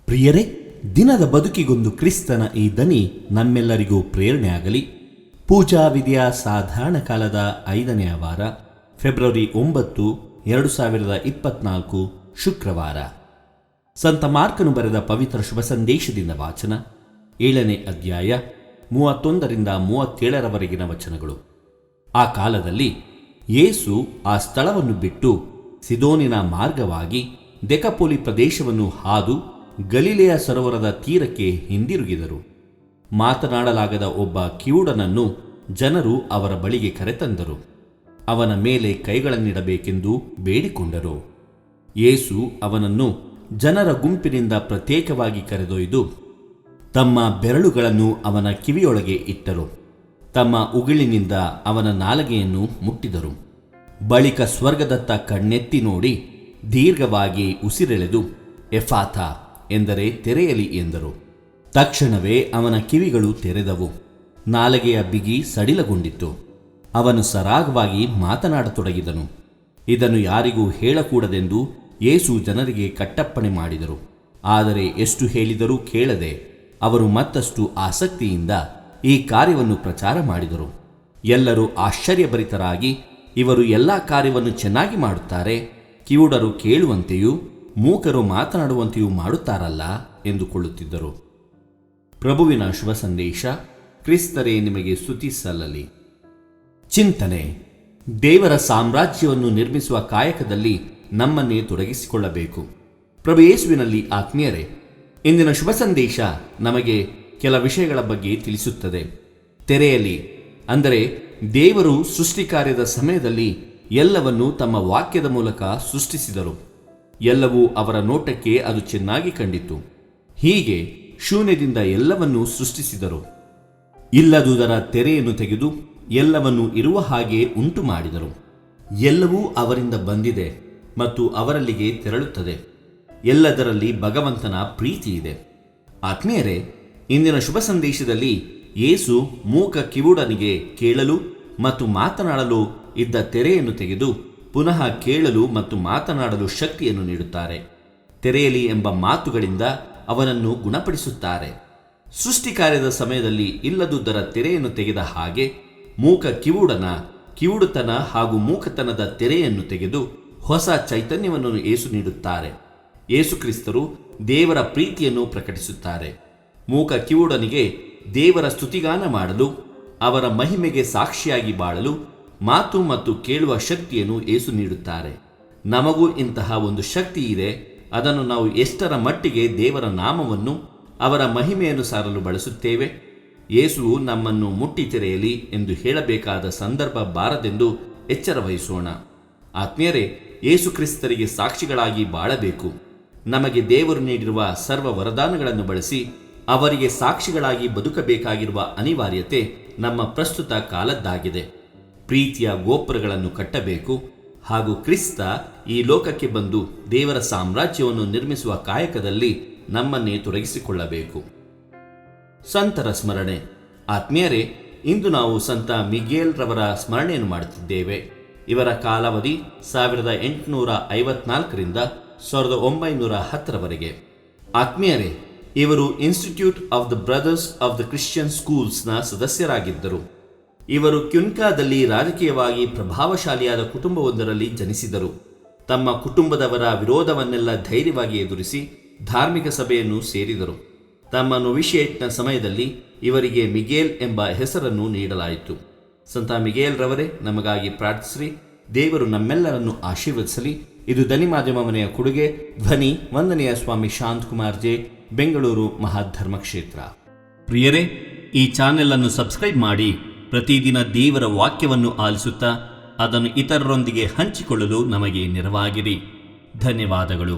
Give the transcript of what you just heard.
ಪ್ರಿಯರೇ, ದಿನದ ಬದುಕಿಗೊಂದು ಕ್ರಿಸ್ತನ ಈ ದನಿ ನಮ್ಮೆಲ್ಲರಿಗೂ ಪ್ರೇರಣೆಯಾಗಲಿ. ಪೂಜಾ ವಿಧಿಯ ಸಾಧಾರಣ ಕಾಲದ 5ನೇ ವಾರ, ಫೆಬ್ರವರಿ 9, 2024 ಶುಕ್ರವಾರ. ಸಂತ ಮಾರ್ಕನು ಬರೆದ ಪವಿತ್ರ ಶುಭ ಸಂದೇಶದಿಂದ ವಾಚನ. 7ನೇ ಅಧ್ಯಾಯ 31ರಿಂದ 37ರವರೆಗಿನ ವಚನಗಳು. ಆ ಕಾಲದಲ್ಲಿ ಯೇಸು ಆ ಸ್ಥಳವನ್ನು ಬಿಟ್ಟು ಸಿದೋನಿನ ಮಾರ್ಗವಾಗಿ ದೆಕಪೋಲಿ ಪ್ರದೇಶವನ್ನು ಹಾದು ಗಲಿಲೆಯ ಸರೋವರದ ತೀರಕ್ಕೆ ಹಿಂದಿರುಗಿದರು. ಮಾತನಾಡಲಾಗದ ಒಬ್ಬ ಕಿವುಡನನ್ನು ಜನರು ಅವರ ಬಳಿಗೆ ಕರೆತಂದರು. ಅವನ ಮೇಲೆ ಕೈಗಳನ್ನಿಡಬೇಕೆಂದು ಬೇಡಿಕೊಂಡರು. ಯೇಸು ಅವನನ್ನು ಜನರ ಗುಂಪಿನಿಂದ ಪ್ರತ್ಯೇಕವಾಗಿ ಕರೆದೊಯ್ದು ತಮ್ಮ ಬೆರಳುಗಳನ್ನು ಅವನ ಕಿವಿಯೊಳಗೆ ಇಟ್ಟರು. ತಮ್ಮ ಉಗುಳಿನಿಂದ ಅವನ ನಾಲಿಗೆಯನ್ನು ಮುಟ್ಟಿದರು. ಬಳಿಕ ಸ್ವರ್ಗದತ್ತ ಕಣ್ಣೆತ್ತಿ ನೋಡಿ ದೀರ್ಘವಾಗಿ ಉಸಿರೆಳೆದು ಎಫಾಥ ಎಂದರೆ ತೆರೆಯಲಿ ಎಂದರು. ತಕ್ಷಣವೇ ಅವನ ಕಿವಿಗಳು ತೆರೆದವು. ನಾಲಿಗೆಯ ಬಿಗಿ ಸಡಿಲಗೊಂಡಿತು. ಅವನು ಸರಾಗವಾಗಿ ಮಾತನಾಡತೊಡಗಿದನು. ಇದನ್ನು ಯಾರಿಗೂ ಹೇಳಕೂಡದೆಂದು ಯೇಸು ಜನರಿಗೆ ಕಟ್ಟಪ್ಪಣೆ ಮಾಡಿದರು. ಆದರೆ ಎಷ್ಟು ಹೇಳಿದರೂ ಕೇಳದೆ ಅವರು ಮತ್ತಷ್ಟು ಆಸಕ್ತಿಯಿಂದ ಈ ಕಾರ್ಯವನ್ನು ಪ್ರಚಾರ ಮಾಡಿದರು. ಎಲ್ಲರೂ ಆಶ್ಚರ್ಯಭರಿತರಾಗಿ, ಇವರು ಎಲ್ಲ ಕಾರ್ಯವನ್ನು ಚೆನ್ನಾಗಿ ಮಾಡುತ್ತಾರೆ, ಕಿವುಡರು ಕೇಳುವಂತೆಯೂ ಮೂಕರು ಮಾತನಾಡುವಂತೆಯೂ ಮಾಡುತ್ತಾರಲ್ಲ ಎಂದುಕೊಳ್ಳುತ್ತಿದ್ದರು. ಪ್ರಭುವಿನ ಶುಭ ಸಂದೇಶ. ಕ್ರಿಸ್ತರೇ ನಿಮಗೆ ಸ್ತುತಿ ಸಲ್ಲಲಿ. ಚಿಂತನೆ. ದೇವರ ಸಾಮ್ರಾಜ್ಯವನ್ನು ನಿರ್ಮಿಸುವ ಕಾಯಕದಲ್ಲಿ ನಮ್ಮನ್ನೇ ತೊಡಗಿಸಿಕೊಳ್ಳಬೇಕು. ಪ್ರಭು ಯೇಸುವಿನಲ್ಲಿ ಆತ್ಮೀಯರೇ, ಇಂದಿನ ಶುಭ ಸಂದೇಶ ನಮಗೆ ಕೆಲ ವಿಷಯಗಳ ಬಗ್ಗೆ ತಿಳಿಸುತ್ತದೆ. ತೆರೆಯಲಿ ಅಂದರೆ ದೇವರು ಸೃಷ್ಟಿ ಕಾರ್ಯದ ಸಮಯದಲ್ಲಿ ಎಲ್ಲವನ್ನೂ ತಮ್ಮ ವಾಕ್ಯದ ಮೂಲಕ ಸೃಷ್ಟಿಸಿದರು. ಎಲ್ಲವೂ ಅವರ ನೋಟಕ್ಕೆ ಅದು ಚೆನ್ನಾಗಿ ಕಂಡಿತು. ಹೀಗೆ ಶೂನ್ಯದಿಂದ ಎಲ್ಲವನ್ನೂ ಸೃಷ್ಟಿಸಿದರು. ಇಲ್ಲದುದರ ತೆರೆಯನ್ನು ತೆಗೆದು ಎಲ್ಲವನ್ನೂ ಇರುವ ಹಾಗೆ ಉಂಟು ಮಾಡಿದರು. ಎಲ್ಲವೂ ಅವರಿಂದ ಬಂದಿದೆ ಮತ್ತು ಅವರಲ್ಲಿಗೆ ತೆರಳುತ್ತದೆ. ಎಲ್ಲದರಲ್ಲಿ ಭಗವಂತನ ಪ್ರೀತಿ ಇದೆ. ಆತ್ಮೀಯರೇ, ಇಂದಿನ ಶುಭ ಸಂದೇಶದಲ್ಲಿ ಯೇಸು ಮೂಕ ಕಿವುಡನಿಗೆ ಕೇಳಲು ಮತ್ತು ಮಾತನಾಡಲು ಇದ್ದ ತೆರೆಯನ್ನು ತೆಗೆದು ಪುನಃ ಕೇಳಲು ಮತ್ತು ಮಾತನಾಡಲು ಶಕ್ತಿಯನ್ನು ನೀಡುತ್ತಾರೆ. ತೆರೆಯಲಿ ಎಂಬ ಮಾತುಗಳಿಂದ ಅವನನ್ನು ಗುಣಪಡಿಸುತ್ತಾರೆ. ಸೃಷ್ಟಿ ಕಾರ್ಯದ ಸಮಯದಲ್ಲಿ ಇಲ್ಲದುದರ ತೆರೆಯನ್ನು ತೆಗೆದ ಹಾಗೆ ಮೂಕ ಕಿವುಡನ ಕಿವುಡುತನ ಹಾಗೂ ಮೂಕತನದ ತೆರೆಯನ್ನು ತೆಗೆದು ಹೊಸ ಚೈತನ್ಯವನ್ನು ಯೇಸು ನೀಡುತ್ತಾರೆ. ಯೇಸು ಕ್ರಿಸ್ತರು ದೇವರ ಪ್ರೀತಿಯನ್ನು ಪ್ರಕಟಿಸುತ್ತಾರೆ. ಮೂಕ ಕಿವುಡನಿಗೆ ದೇವರ ಸ್ತುತಿಗಾನ ಮಾಡಲು, ಅವರ ಮಹಿಮೆಗೆ ಸಾಕ್ಷಿಯಾಗಿ ಬಾಳಲು ಮಾತು ಮತ್ತು ಕೇಳುವ ಶಕ್ತಿಯನ್ನು ಯೇಸು ನೀಡುತ್ತಾರೆ. ನಮಗೂ ಇಂತಹ ಒಂದು ಶಕ್ತಿ ಇದೆ. ಅದನ್ನು ನಾವು ಎಷ್ಟರ ಮಟ್ಟಿಗೆ ದೇವರ ನಾಮವನ್ನು, ಅವರ ಮಹಿಮೆಯನ್ನು ಸಾರಲು ಬಳಸುತ್ತೇವೆ? ಯೇಸುವು ನಮ್ಮನ್ನು ಮುಟ್ಟಿ ತೆರೆಯಲಿ ಎಂದು ಹೇಳಬೇಕಾದ ಸಂದರ್ಭ ಬಾರದೆಂದು ಎಚ್ಚರ ವಹಿಸೋಣ. ಆತ್ಮೀಯರೇ, ಯೇಸು ಕ್ರಿಸ್ತರಿಗೆ ಸಾಕ್ಷಿಗಳಾಗಿ ಬಾಳಬೇಕು. ನಮಗೆ ದೇವರು ನೀಡಿರುವ ಸರ್ವ ವರದಾನಗಳನ್ನು ಬಳಸಿ ಅವರಿಗೆ ಸಾಕ್ಷಿಗಳಾಗಿ ಬದುಕಬೇಕಾಗಿರುವ ಅನಿವಾರ್ಯತೆ ನಮ್ಮ ಪ್ರಸ್ತುತ ಕಾಲದ್ದಾಗಿದೆ. ಪ್ರೀತಿಯ ಗೋಪುರಗಳನ್ನು ಕಟ್ಟಬೇಕು ಹಾಗೂ ಕ್ರಿಸ್ತ ಈ ಲೋಕಕ್ಕೆ ಬಂದು ದೇವರ ಸಾಮ್ರಾಜ್ಯವನ್ನು ನಿರ್ಮಿಸುವ ಕಾಯಕದಲ್ಲಿ ನಮ್ಮನ್ನೇ ತೊಡಗಿಸಿಕೊಳ್ಳಬೇಕು. ಸಂತರ ಸ್ಮರಣೆ. ಆತ್ಮೀಯರೇ, ಇಂದು ನಾವು ಸಂತ ಮಿಗೇಲ್ ರವರ ಸ್ಮರಣೆಯನ್ನು ಮಾಡುತ್ತಿದ್ದೇವೆ. ಇವರ ಕಾಲಾವಧಿ 1854ರಿಂದ 1910ರವರೆಗೆ. ಆತ್ಮೀಯರೇ, ಇವರು institute of the brothers of the Christian ಸ್ಕೂಲ್ಸ್ನ ಸದಸ್ಯರಾಗಿದ್ದರು. ಇವರು ಕ್ಯುನ್ಕಾದಲ್ಲಿ ರಾಜಕೀಯವಾಗಿ ಪ್ರಭಾವಶಾಲಿಯಾದ ಕುಟುಂಬವೊಂದರಲ್ಲಿ ಜನಿಸಿದರು. ತಮ್ಮ ಕುಟುಂಬದವರ ವಿರೋಧವನ್ನೆಲ್ಲ ಧೈರ್ಯವಾಗಿ ಎದುರಿಸಿ ಧಾರ್ಮಿಕ ಸಭೆಯನ್ನು ಸೇರಿದರು. ತಮ್ಮ ನೊವಿಶಿಯೇಟ್ನ ಸಮಯದಲ್ಲಿ ಇವರಿಗೆ ಮಿಗೇಲ್ ಎಂಬ ಹೆಸರನ್ನು ನೀಡಲಾಯಿತು. ಸಂತ ಮಿಗೇಲ್ ರವರೇ, ನಮಗಾಗಿ ಪ್ರಾರ್ಥಿಸಿರಿ. ದೇವರು ನಮ್ಮೆಲ್ಲರನ್ನು ಆಶೀರ್ವದಿಸಲಿ. ಇದು ದನಿ ಮಾಧ್ಯಮ ಮನೆಯ ಕೊಡುಗೆ. ಧ್ವನಿ ವಂದನೆಯ ಸ್ವಾಮಿ ಶಾಂತಕುಮಾರ್ ಜೆ, ಬೆಂಗಳೂರು ಮಹಾಧರ್ಮ ಕ್ಷೇತ್ರ. ಪ್ರಿಯರೇ, ಈ ಚಾನೆಲ್ ಅನ್ನು ಸಬ್ಸ್ಕ್ರೈಬ್ ಮಾಡಿ ಪ್ರತಿದಿನ ದೇವರ ವಾಕ್ಯವನ್ನು ಆಲಿಸುತ್ತಾ ಅದನ್ನು ಇತರರೊಂದಿಗೆ ಹಂಚಿಕೊಳ್ಳಲು ನಮಗೆ ನೆರವಾಗಿರಿ. ಧನ್ಯವಾದಗಳು.